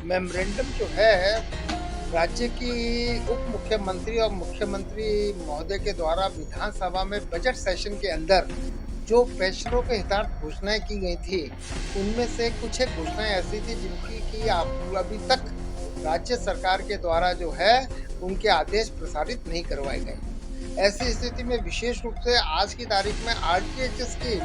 Memorandum जो है राज्य की उप मुख्यमंत्री और मुख्यमंत्री महोदय के द्वारा विधानसभा में बजट सेशन के अंदर जो पेंशनरों के हितार्थ घोषणाएं की गई थी, उनमें से कुछ एक घोषणाएं ऐसी थी जिनकी कि आप अभी तक राज्य सरकार के द्वारा जो है उनके आदेश प्रसारित नहीं करवाए गए। ऐसी स्थिति में विशेष रूप से आज की तारीख में आरटीएचएस की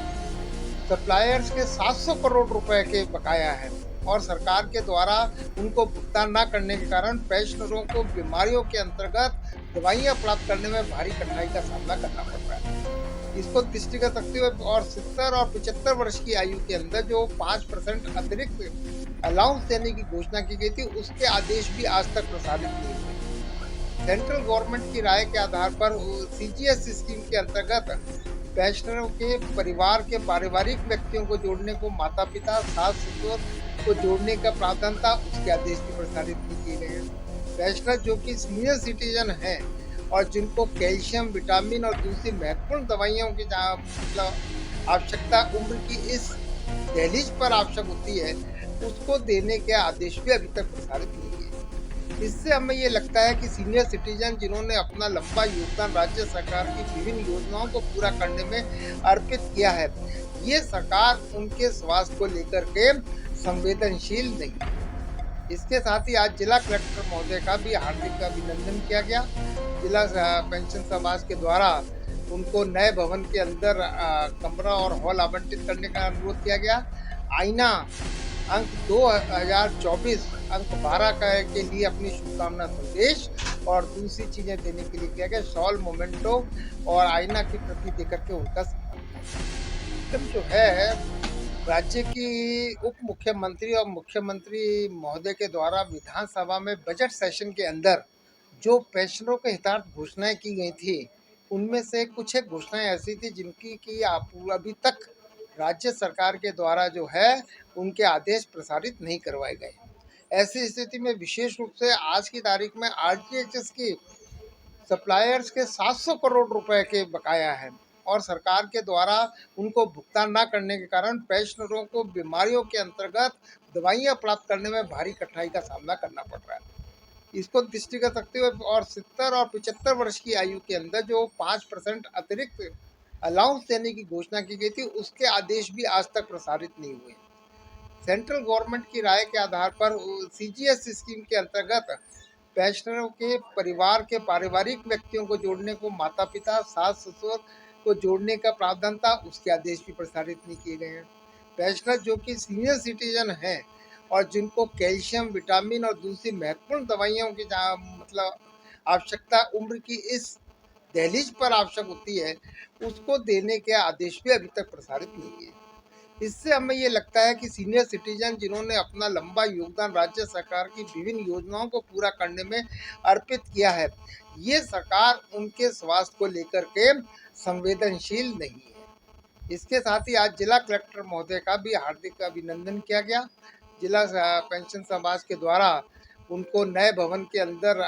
सप्लायर्स के 700 करोड़ रुपए के बकाया है और सरकार के द्वारा उनको भुगतान न करने के कारण पेंशनरों को बीमारियों के अंतर्गत दवाइयां प्राप्त करने में भारी कठिनाई का सामना करना पड़ रहा है। इसको दृष्टिगत रखते हुए और 70 और 75 वर्ष की आयु के अंदर जो 5% अतिरिक्त अलाउंस देने की घोषणा की गई थी, उसके आदेश भी आज तक प्रसारित नहीं हुए। सेंट्रल गवर्नमेंट की राय के आधार पर सीजीएस स्कीम के अंतर्गत पेंशनरों के परिवार के पारिवारिक व्यक्तियों को जोड़ने को माता पिता सास ससुर को जोड़ने का प्रावधान था, उसके आदेश भी प्रसारित नहीं किए गए हैं। पेंशनर जो कि सीनियर सिटीजन हैं और जिनको कैल्शियम विटामिन और दूसरी महत्वपूर्ण दवाइयों की मतलब आवश्यकता उम्र की इस दहलीज पर आवश्यक होती है, उसको देने के आदेश भी अभी तक प्रसारित नहीं किए। इससे हमें ये लगता है कि सीनियर सिटीजन जिन्होंने अपना लंबा योगदान राज्य सरकार की विभिन्न योजनाओं को पूरा करने में अर्पित किया है, ये सरकार उनके स्वास्थ्य को लेकर के संवेदनशील नहीं है। इसके साथ ही आज जिला कलेक्टर महोदय का भी हार्दिक अभिनंदन किया गया। जिला पेंशन समाज के द्वारा उनको नए भवन के अंदर कमरा और हॉल आवंटित करने का अनुरोध किया गया। आईना अंक 2024 अंक 12 के लिए अपनी शुभकामना संदेश और दूसरी चीजें देने के लिए किया गया। शॉल मोमेंटो और आईना की प्रति देकर के उनका सम्मान किया गया। जो है राज्य की उप मुख्यमंत्री और मुख्यमंत्री महोदय के द्वारा विधानसभा में बजट सेशन के अंदर जो पेंशनरों के हितार्थ घोषणाएं की गई थी, उनमें से कुछ एक घोषणाएं ऐसी थी जिनकी कि आप अभी तक राज्य सरकार के द्वारा जो है उनके आदेश प्रसारित नहीं करवाए गए। ऐसी स्थिति में विशेष रूप से आज की तारीख में आरटीएचएस की सप्लायर्स के 700 करोड़ रुपए के बकाया है और सरकार के द्वारा उनको भुगतान न करने के कारण पेंशनरों को बीमारियों के अंतर्गत दवाइयां प्राप्त करने में भारी कठिनाई का सामना करना पड़ रहा है। इसको दृष्टिगत रखते हुए और 70 और 75 वर्ष की आयु के अंदर जो 5% अतिरिक्त अलाउंस देने की घोषणा की गई थी, उसके आदेश भी आज तक प्रसारित नहीं हुए। सेंट्रल गवर्नमेंट की राय के आधार पर सीजीएस स्कीम के अंतर्गत पेंशनरों के परिवार के पारिवारिक व्यक्तियों को जोड़ने को माता पिता सास ससुर को जोड़ने का प्रावधान था, उसके आदेश भी प्रसारित नहीं किए गए हैं। पेंशनर जो कि सीनियर सिटीजन हैं और जिनको कैल्शियम विटामिन और दूसरी महत्वपूर्ण दवाइयों की मतलब आवश्यकता उम्र की इस दहलीज पर आवश्यक होती है, उसको देने के आदेश भी अभी तक प्रसारित नहीं किए। इससे हमें ये लगता है कि सीनियर सिटीजन जिन्होंने अपना लंबा योगदान राज्य सरकार की विभिन्न योजनाओं को पूरा करने में अर्पित किया है, ये सरकार उनके स्वास्थ्य को लेकर के संवेदनशील नहीं है। इसके साथ ही आज जिला कलेक्टर महोदय का भी हार्दिक अभिनंदन किया गया। जिला पेंशन समाज के द्वारा उनको नए भवन के अंदर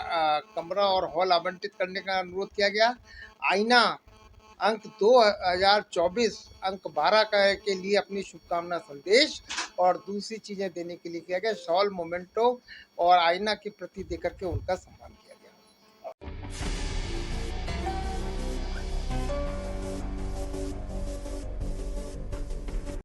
कमरा और हॉल आवंटित करने का अनुरोध किया गया। आईना अंक 2024 अंक 12 के लिए अपनी शुभकामना संदेश और दूसरी चीजें देने के लिए किया गया। शॉल मोमेंटो और आईना की प्रति देकर के उनका सम्मान किया।